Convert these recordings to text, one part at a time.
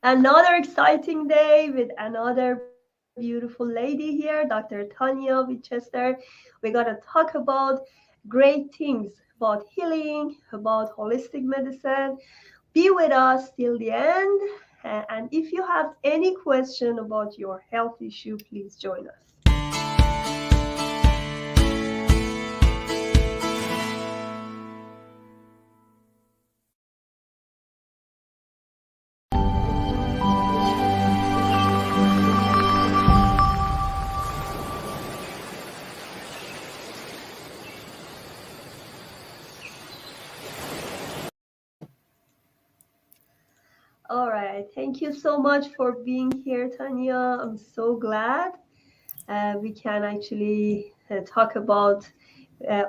Another exciting day with another beautiful lady here, Dr. Tonia Winchester. We're going to talk about great things about healing, about holistic medicine. Be with us till the end. And if you have any question about your health issue, please join us. All right. Thank you so much for being here, Tanya. I'm so glad we can actually talk about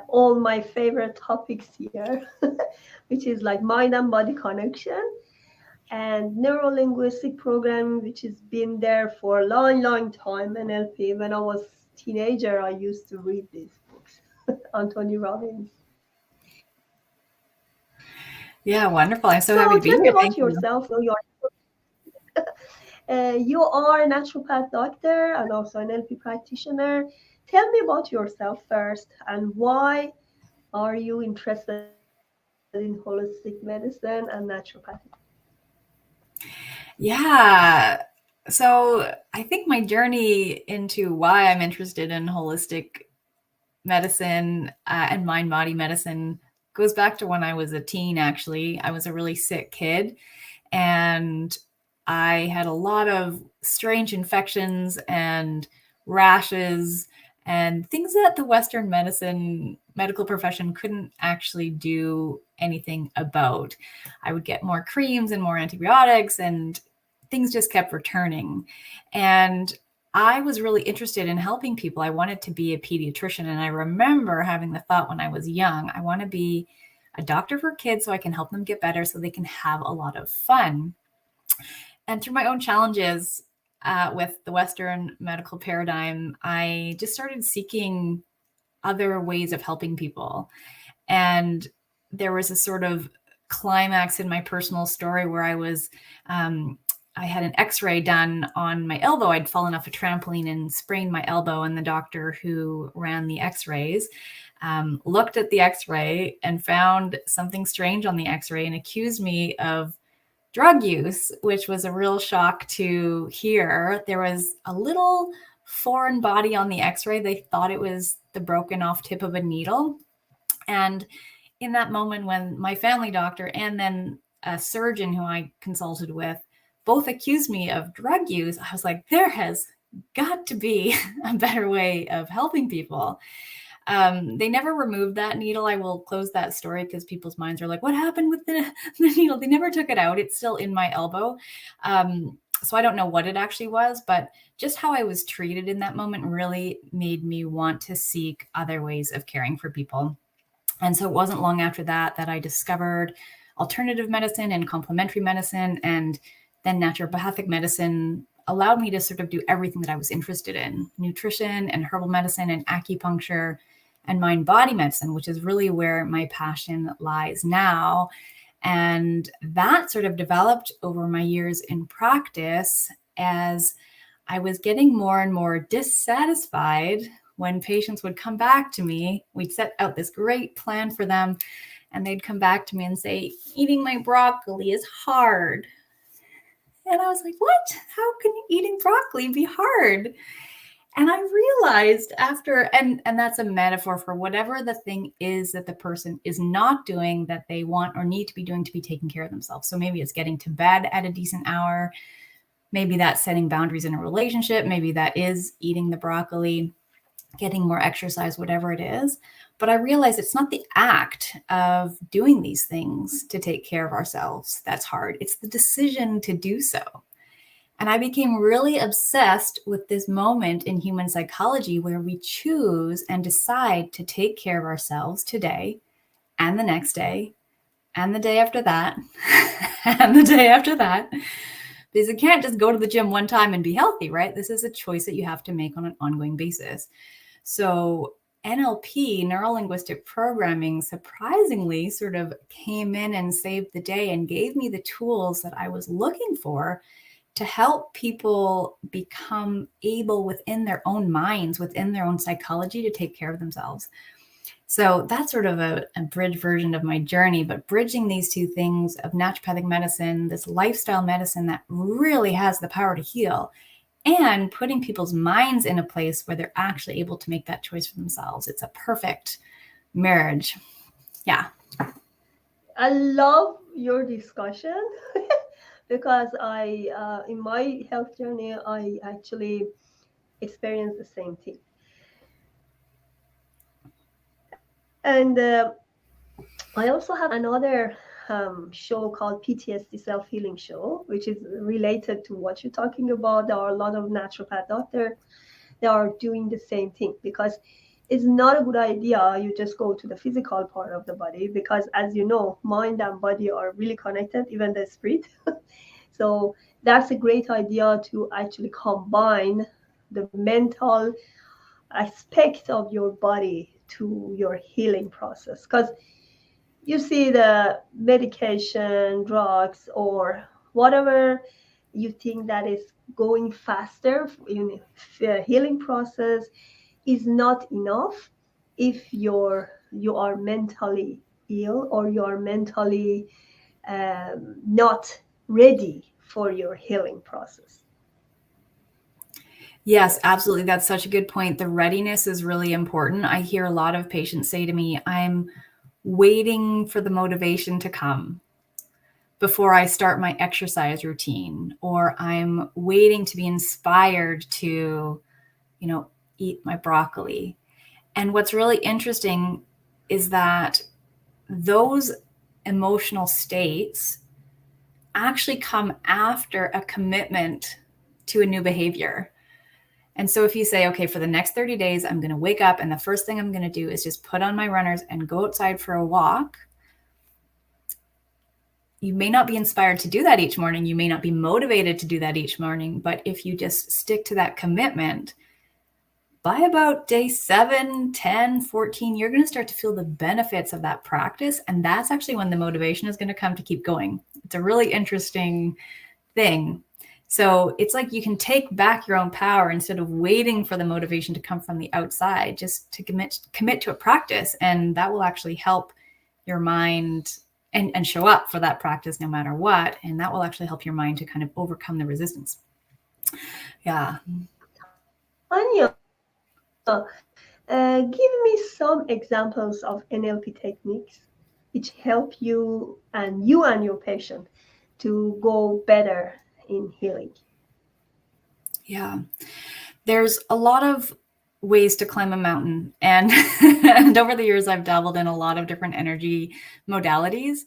all my favorite topics here, which is like mind and body connection and neuro-linguistic programming, which has been there for a long, long time. NLP. When I was teenager, I used to read these books, Anthony Robbins. Yeah, wonderful. I'm so So happy to be tell me here. about Thank you. yourself. You are a naturopath doctor and also an NLP practitioner. Tell me about yourself first and why are you interested in holistic medicine and naturopathy? Yeah. So I think my journey into why I'm interested in holistic medicine and mind body medicine goes back to when I was a teen, actually. I was a really sick kid and I had a lot of strange infections and rashes and things that the Western medical profession couldn't actually do anything about. I would get more creams and more antibiotics, and things just kept returning. And I was really interested in helping people. I wanted to be a pediatrician. And I remember having the thought when I was young, I want to be a doctor for kids so I can help them get better so they can have a lot of fun. And through my own challenges with the Western medical paradigm, I just started seeking other ways of helping people. And there was a sort of climax in my personal story where I had an x-ray done on my elbow. I'd fallen off a trampoline and sprained my elbow. And the doctor who ran the x-rays looked at the x-ray and found something strange on the x-ray and accused me of drug use, which was a real shock to hear. There was a little foreign body on the x-ray. They thought it was the broken off tip of a needle. And in that moment when my family doctor and then a surgeon who I consulted with both accused me of drug use, I was like, there has got to be a better way of helping people. They never removed that needle. I will close that story because people's minds are like, what happened with the needle? They never took it out. It's still in my elbow. So I don't know what it actually was, but just how I was treated in that moment really made me want to seek other ways of caring for people. And so it wasn't long after that I discovered alternative medicine and complementary medicine, and then naturopathic medicine allowed me to sort of do everything that I was interested in: nutrition and herbal medicine and acupuncture and mind-body medicine, which is really where my passion lies now. And that sort of developed over my years in practice as I was getting more and more dissatisfied when patients would come back to me. We'd set out this great plan for them, and they'd come back to me and say, eating my broccoli is hard. And I was like, what? How can eating broccoli be hard? And I realized after, and that's a metaphor for whatever the thing is that the person is not doing that they want or need to be doing to be taking care of themselves. So maybe it's getting to bed at a decent hour. Maybe that's setting boundaries in a relationship. Maybe that is eating the broccoli, getting more exercise, whatever it is. But I realized it's not the act of doing these things to take care of ourselves that's hard. It's the decision to do so. And I became really obsessed with this moment in human psychology where we choose and decide to take care of ourselves today and the next day and the day after that and the day after that. Because you can't just go to the gym one time and be healthy, right? This is a choice that you have to make on an ongoing basis. So NLP, neuro linguistic programming, surprisingly sort of came in and saved the day and gave me the tools that I was looking for to help people become able within their own minds, within their own psychology, to take care of themselves. So that's sort of a bridge version of my journey, but bridging these two things of naturopathic medicine, this lifestyle medicine that really has the power to heal, and putting people's minds in a place where they're actually able to make that choice for themselves. It's a perfect marriage. Yeah. I love your discussion because in my health journey, I actually experienced the same thing. And I also have another show called PTSD Self-Healing Show, which is related to what you're talking about. There are a lot of naturopath doctors that are doing the same thing, because it's not a good idea you just go to the physical part of the body, because as you know, mind and body are really connected, even the spirit. So that's a great idea to actually combine the mental aspect of your body to your healing process. Because you see, the medication, drugs, or whatever you think that is going faster in the healing process is not enough if you are mentally ill, or you are mentally not ready for your healing process. Yes, absolutely. That's such a good point. The readiness is really important. I hear a lot of patients say to me, I'm waiting for the motivation to come before I start my exercise routine, or I'm waiting to be inspired to, eat my broccoli. And what's really interesting is that those emotional states actually come after a commitment to a new behavior. And so if you say, okay, for the next 30 days, I'm going to wake up and the first thing I'm going to do is just put on my runners and go outside for a walk. You may not be inspired to do that each morning. You may not be motivated to do that each morning. But if you just stick to that commitment, by about day 7, 10, 14, you're going to start to feel the benefits of that practice. And that's actually when the motivation is going to come to keep going. It's a really interesting thing. So it's like you can take back your own power instead of waiting for the motivation to come from the outside, just to commit to a practice. And that will actually help your mind and show up for that practice no matter what. And that will actually help your mind to kind of overcome the resistance. Yeah. Anya, give me some examples of NLP techniques which help you and your patient to go better in healing. Yeah. There's a lot of ways to climb a mountain. And over the years, I've dabbled in a lot of different energy modalities.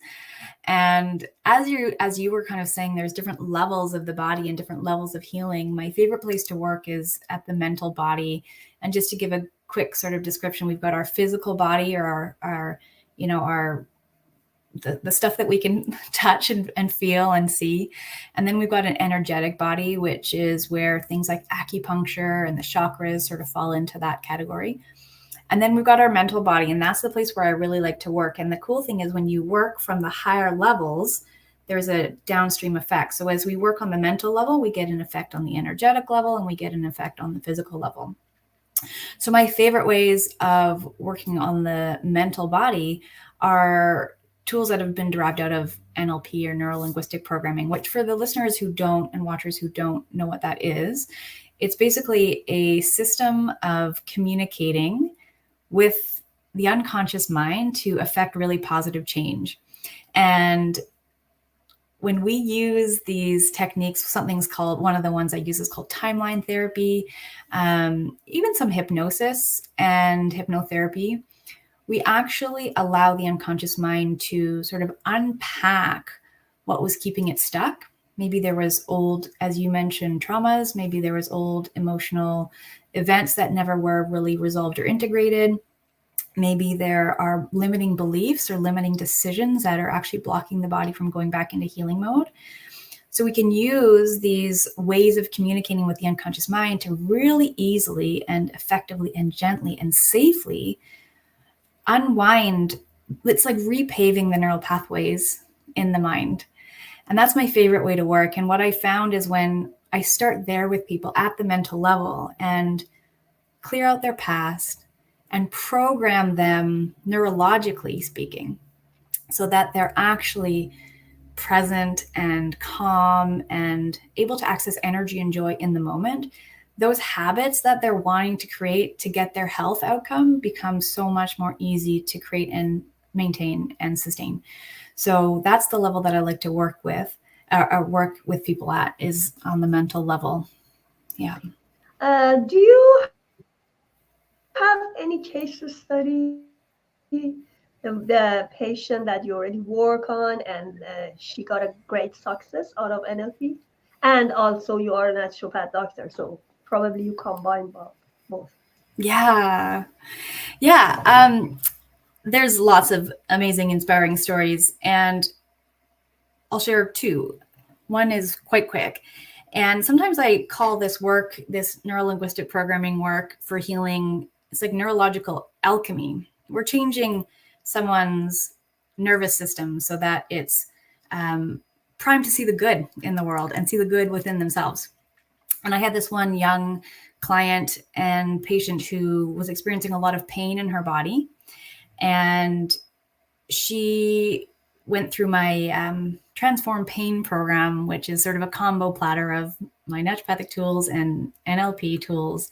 And as you were kind of saying, there's different levels of the body and different levels of healing. My favorite place to work is at the mental body. And just to give a quick sort of description, we've got our physical body, or our the stuff that we can touch and feel and see. And then we've got an energetic body, which is where things like acupuncture and the chakras sort of fall into that category. And then we've got our mental body, and that's the place where I really like to work. And the cool thing is, when you work from the higher levels, there's a downstream effect. So as we work on the mental level, we get an effect on the energetic level, and we get an effect on the physical level. So my favorite ways of working on the mental body are tools that have been derived out of NLP, or neuro-linguistic programming, which, for the listeners who don't and watchers who don't know what that is, it's basically a system of communicating with the unconscious mind to affect really positive change. And when we use these techniques, one of the ones I use is called timeline therapy, even some hypnosis and hypnotherapy, we actually allow the unconscious mind to sort of unpack what was keeping it stuck. Maybe there was old, as you mentioned, traumas. Maybe there was old emotional events that never were really resolved or integrated. Maybe there are limiting beliefs or limiting decisions that are actually blocking the body from going back into healing mode. So we can use these ways of communicating with the unconscious mind to really easily and effectively and gently and safely unwind. It's like repaving the neural pathways in the mind. And that's my favorite way to work. And what I found is when I start there with people at the mental level and clear out their past and program them neurologically speaking, so that they're actually present and calm and able to access energy and joy in the moment, those habits that they're wanting to create to get their health outcome become so much more easy to create and maintain and sustain. So that's the level that I like to work with people at, is on the mental level. Yeah. Do you have any case study, the patient that you already work on and she got a great success out of NLP? And also you are a naturopath doctor, so probably you combine both. Yeah. There's lots of amazing, inspiring stories, and I'll share two. One is quite quick. And sometimes I call this work, this neuro-linguistic programming work for healing, it's like neurological alchemy. We're changing someone's nervous system so that it's primed to see the good in the world and see the good within themselves. And I had this one young client and patient who was experiencing a lot of pain in her body. And she went through my Transform Pain program, which is sort of a combo platter of my naturopathic tools and NLP tools.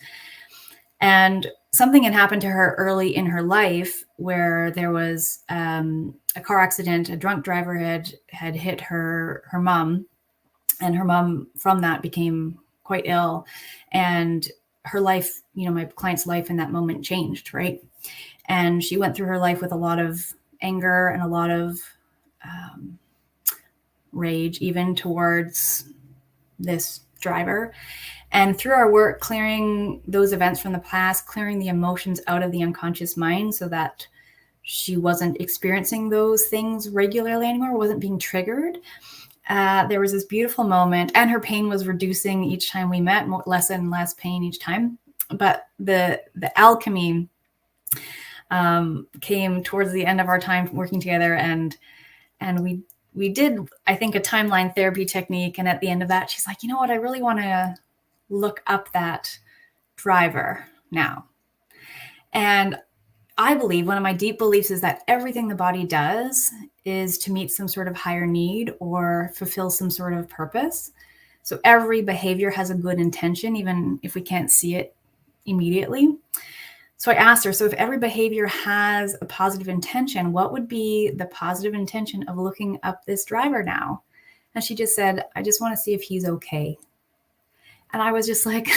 And something had happened to her early in her life where there was a car accident. A drunk driver had hit her mom, and her mom from that became quite ill. And her life, my client's life in that moment changed, right? And she went through her life with a lot of anger and a lot of rage, even towards this driver. And through our work, clearing those events from the past, clearing the emotions out of the unconscious mind so that she wasn't experiencing those things regularly anymore, wasn't being triggered. There was this beautiful moment, and her pain was reducing each time we met, less and less pain each time. But the alchemy came towards the end of our time working together, and we did, I think, a timeline therapy technique. And at the end of that, she's like, you know what, I really want to look up that driver now. And I believe one of my deep beliefs is that everything the body does is to meet some sort of higher need or fulfill some sort of purpose. So every behavior has a good intention, even if we can't see it immediately. So I asked her, so if every behavior has a positive intention, what would be the positive intention of looking up this driver now? And she just said, I just want to see if he's okay. And I was just like,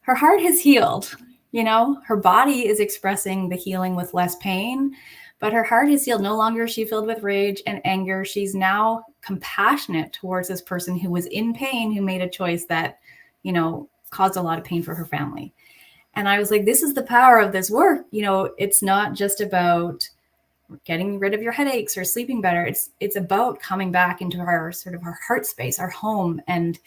her heart has healed. Her body is expressing the healing with less pain, but her heart is healed. No longer is she filled with rage and anger. She's now compassionate towards this person who was in pain, who made a choice that, caused a lot of pain for her family. And I was like, this is the power of this work. It's not just about getting rid of your headaches or sleeping better. It's about coming back into our sort of our heart space, our home, and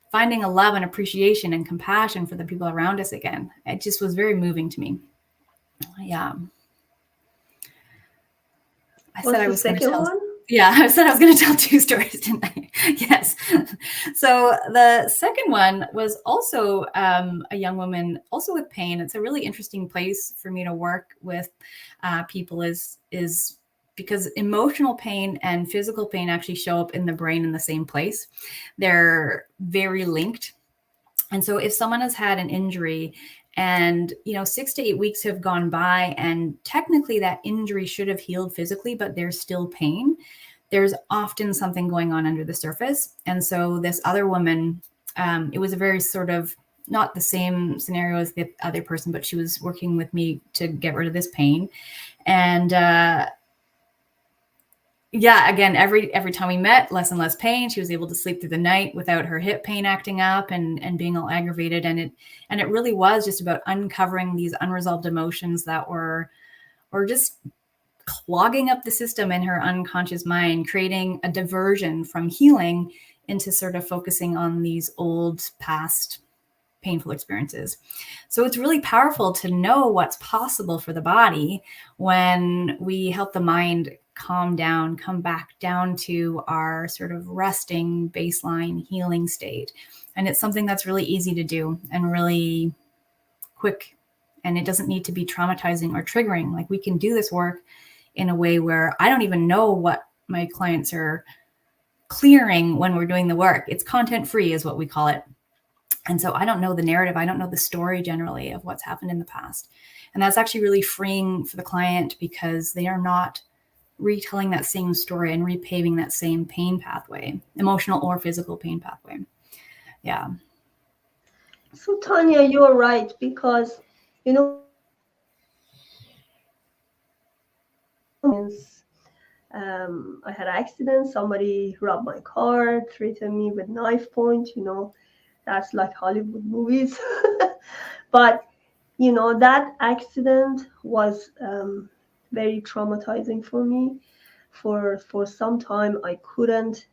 finding a love and appreciation and compassion for the people around us again. It just was very moving to me. Yeah. I said I was going to tell. Yeah, I said I was going to tell two stories, didn't I? Yes. So the second one was also a young woman, also with pain. It's a really interesting place for me to work with people is because emotional pain and physical pain actually show up in the brain in the same place. They're very linked. And so if someone has had an injury and, 6 to 8 weeks have gone by and technically that injury should have healed physically, but there's still pain, there's often something going on under the surface. And so this other woman, it was a very sort of not the same scenario as the other person, but she was working with me to get rid of this pain. And again, every time we met, less and less pain. She was able to sleep through the night without her hip pain acting up and being all aggravated. And it really was just about uncovering these unresolved emotions that were just clogging up the system in her unconscious mind, creating a diversion from healing into sort of focusing on these old past painful experiences. So it's really powerful to know what's possible for the body when we help the mind calm down, come back down to our sort of resting baseline healing state. And it's something that's really easy to do and really quick. And it doesn't need to be traumatizing or triggering. Like, we can do this work in a way where I don't even know what my clients are clearing when we're doing the work. It's content free is what we call it. And so I don't know the narrative. I don't know the story generally of what's happened in the past. And that's actually really freeing for the client, because they are not retelling that same story and repaving that same pain pathway, emotional or physical pain pathway. Yeah. So Tonia, you're right, because I had an accident. Somebody robbed my car, treated me with knife point. That's like Hollywood movies. But that accident was very traumatizing for me. For some time, I couldn't,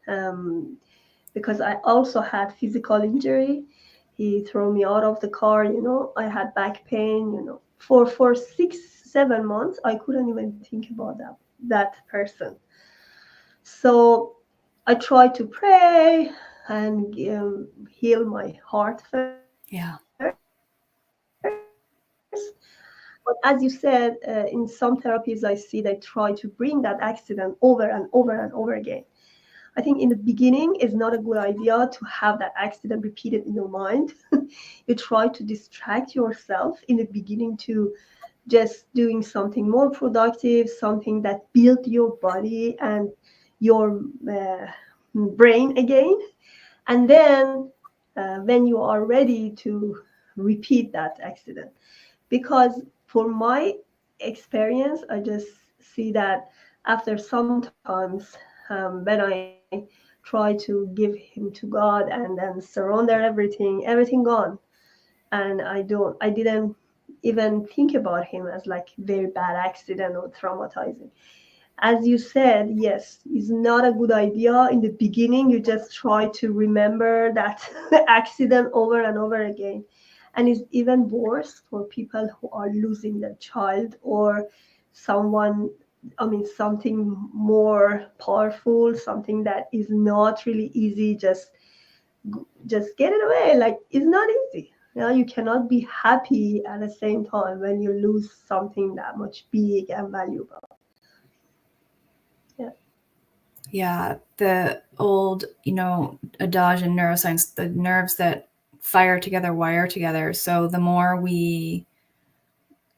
because I also had physical injury. He threw me out of the car. I had back pain. For 6-7 months, I couldn't even think about that person. So I tried to pray and heal my heart first. Yeah. But as you said, in some therapies I see they try to bring that accident over and over and over again. I think in the beginning it's not a good idea to have that accident repeated in your mind. You try to distract yourself in the beginning to just doing something more productive, something that builds your body and your brain again. And then when you are ready to repeat that accident. Because for my experience, I just see that after sometimes when I try to give him to God and then surrender everything gone. And I didn't even think about him as like very bad accident or traumatizing. As you said, yes, it's not a good idea. In the beginning, you just try to remember that accident over and over again. And it's even worse for people who are losing their child or something more powerful, something that is not really easy. Just get it away. Like, it's not easy. You cannot be happy at the same time when you lose something that much big and valuable. Yeah, the old, adage in neuroscience, the nerves that fire together wire together. So the more we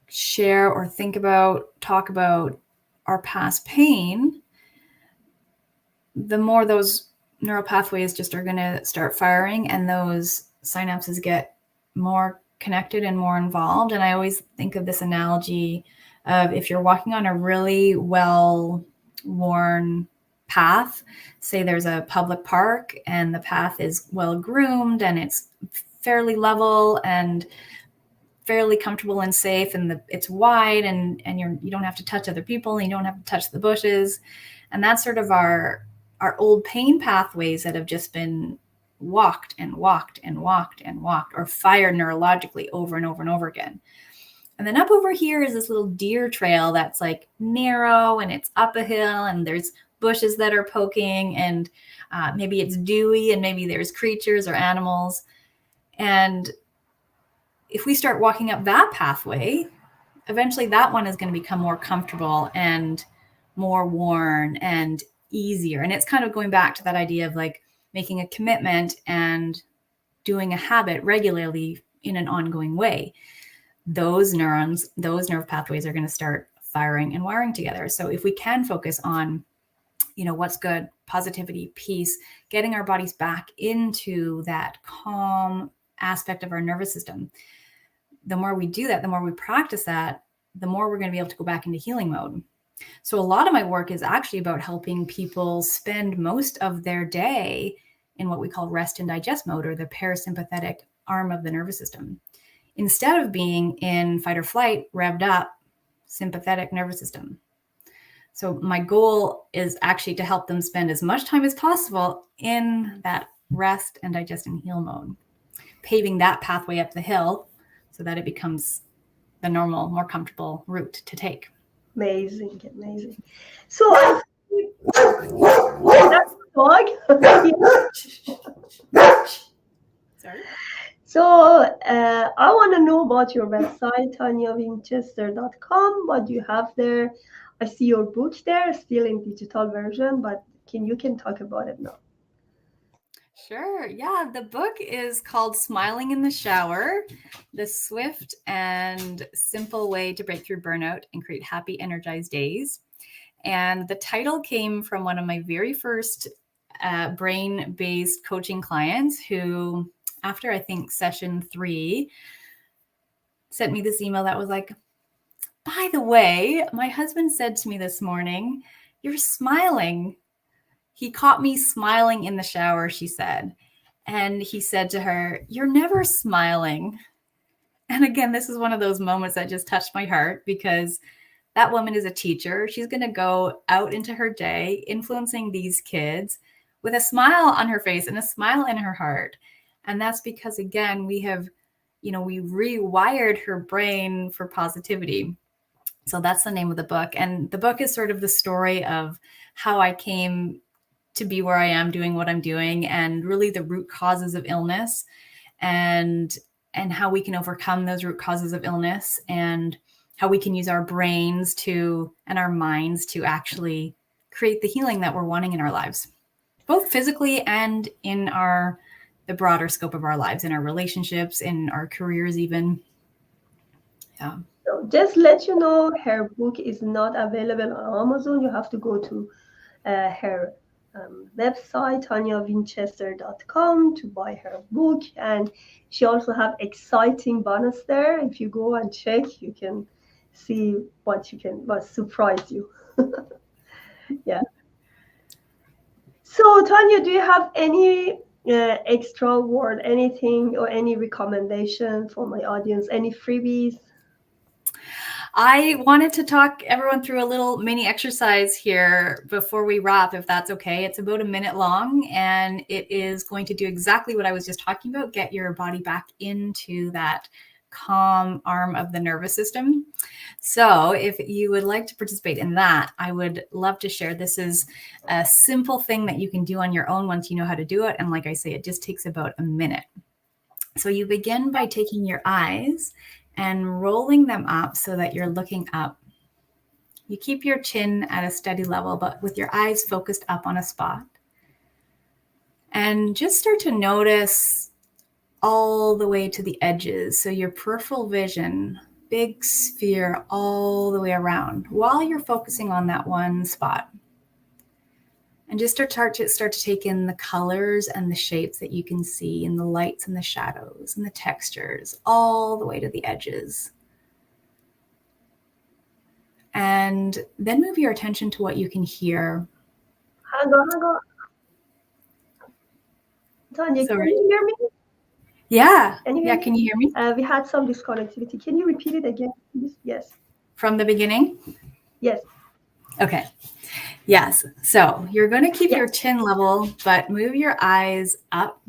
share or think about, talk about our past pain, the more those neural pathways just are going to start firing, and those synapses get more connected and more involved. And I always think of this analogy of, if you're walking on a really well-worn path, say there's a public park and the path is well groomed and it's fairly level and fairly comfortable and safe, and it's wide, and you don't have to touch other people, and you don't have to touch the bushes. And that's sort of our old pain pathways that have just been walked and walked and walked and walked, or fired neurologically over and over and over again. And then up over here is this little deer trail that's like narrow, and it's up a hill, and there's bushes that are poking, and maybe it's dewy, and maybe there's creatures or animals. And if we start walking up that pathway, eventually that one is going to become more comfortable and more worn and easier. And it's kind of going back to that idea of like making a commitment and doing a habit regularly in an ongoing way. Those neurons, those nerve pathways are going to start firing and wiring together. So if we can focus on, what's good, positivity, peace, getting our bodies back into that calm aspect of our nervous system, the more we do that, the more we practice that, the more we're going to be able to go back into healing mode. So a lot of my work is actually about helping people spend most of their day in what we call rest and digest mode, or the parasympathetic arm of the nervous system, instead of being in fight or flight, revved up sympathetic nervous system. So my goal is actually to help them spend as much time as possible in that rest and digest and heal mode, paving that pathway up the hill so that it becomes the normal, more comfortable route to take. Amazing, amazing. So that's a dog. Sorry. So I want to know about your website, ToniaWinchester.com. What do you have there? I see your book there, still in digital version, but you can talk about it now. Sure. Yeah. The book is called Smiling in the Shower, the swift and simple way to break through burnout and create happy, energized days. And the title came from one of my very first brain-based coaching clients who, after I think session 3, sent me this email that was like, by the way, my husband said to me this morning, "You're smiling." He caught me smiling in the shower, she said. And he said to her, "You're never smiling." And again, this is one of those moments that just touched my heart because that woman is a teacher. She's going to go out into her day influencing these kids with a smile on her face and a smile in her heart. And that's because, again, we rewired her brain for positivity. So that's the name of the book. And the book is sort of the story of how I came to be where I am doing what I'm doing, and really the root causes of illness and how we can overcome those root causes of illness, and how we can use our brains and our minds to actually create the healing that we're wanting in our lives, both physically and in the broader scope of our lives, in our relationships, in our careers even. Yeah. So just let you know, her book is not available on Amazon. You have to go to her website, ToniaWinchester.com, to buy her book. And she also have exciting bonus there. If you go and check, you can see what surprise you. Yeah. So Tonia, do you have any extra word, anything, or any recommendation for my audience, any freebies? I wanted to talk everyone through a little mini exercise here before we wrap, if that's okay. It's about a minute long, and it is going to do exactly what I was just talking about, get your body back into that calm arm of the nervous system. So if you would like to participate in that, I would love to share. This is a simple thing that you can do on your own once you know how to do it. And like I say, it just takes about a minute. So you begin by taking your eyes and rolling them up so that you're looking up. You keep your chin at a steady level, but with your eyes focused up on a spot. And just start to notice all the way to the edges. So your peripheral vision, big sphere all the way around while you're focusing on that one spot. And just start to take in the colors and the shapes that you can see, and the lights and the shadows and the textures all the way to the edges. And then move your attention to what you can hear. Hang on. Tonia, can you hear me? Yeah. Can you hear me? We had some disconnectivity. Can you repeat it again, please? Yes. From the beginning? Yes. Okay. Yes. So you're going to keep your chin level, but move your eyes up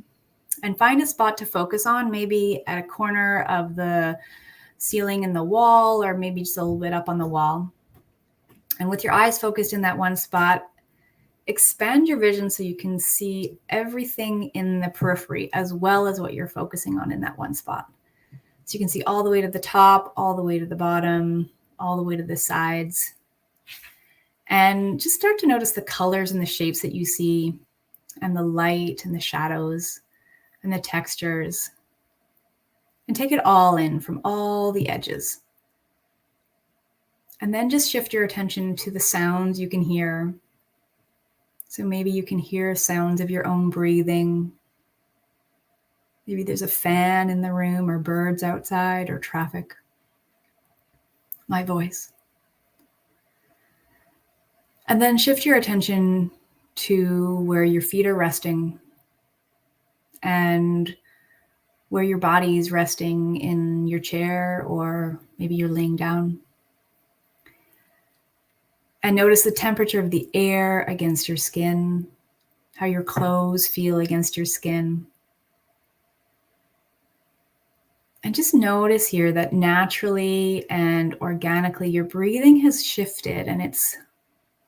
and find a spot to focus on, maybe at a corner of the ceiling in the wall, or maybe just a little bit up on the wall. And with your eyes focused in that one spot, expand your vision so you can see everything in the periphery as well as what you're focusing on in that one spot. So you can see all the way to the top, all the way to the bottom, all the way to the sides. And just start to notice the colors and the shapes that you see, and the light and the shadows and the textures. And take it all in from all the edges. And then just shift your attention to the sounds you can hear. So maybe you can hear sounds of your own breathing. Maybe there's a fan in the room, or birds outside, or traffic. My voice. And then shift your attention to where your feet are resting, and where your body is resting in your chair, or maybe you're laying down. And notice the temperature of the air against your skin, how your clothes feel against your skin. And just notice here that naturally and organically your breathing has shifted and it's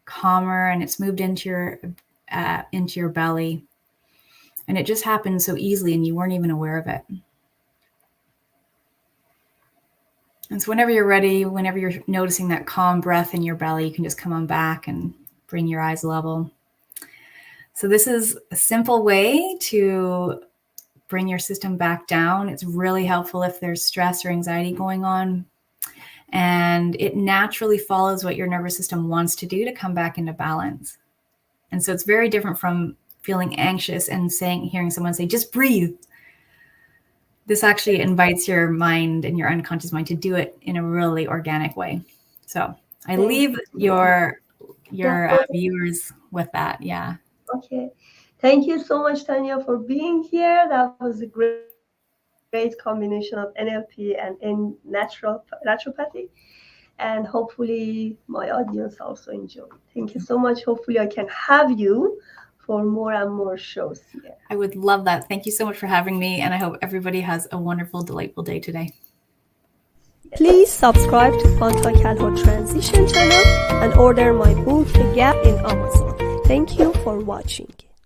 calmer and it's moved into your belly. And it just happened so easily and you weren't even aware of it. And so whenever you're ready, whenever you're noticing that calm breath in your belly, you can just come on back and bring your eyes level. So this is a simple way to bring your system back down. It's really helpful if there's stress or anxiety going on. And it naturally follows what your nervous system wants to do to come back into balance. And so it's very different from feeling anxious and hearing someone say, just breathe. This actually invites your mind and your unconscious mind to do it in a really organic way. So I leave your viewers with that. Yeah. Okay. Thank you so much, Tonia, for being here. That was a great combination of NLP and in naturopathy. And hopefully my audience also enjoyed. Thank you so much. Hopefully I can have you for more and more shows here. I would love that. Thank you so much for having me. And I hope everybody has a wonderful, delightful day today. Please subscribe to Quantum Calhoun Transition channel and order my book, The Gap, in Amazon. Thank you for watching.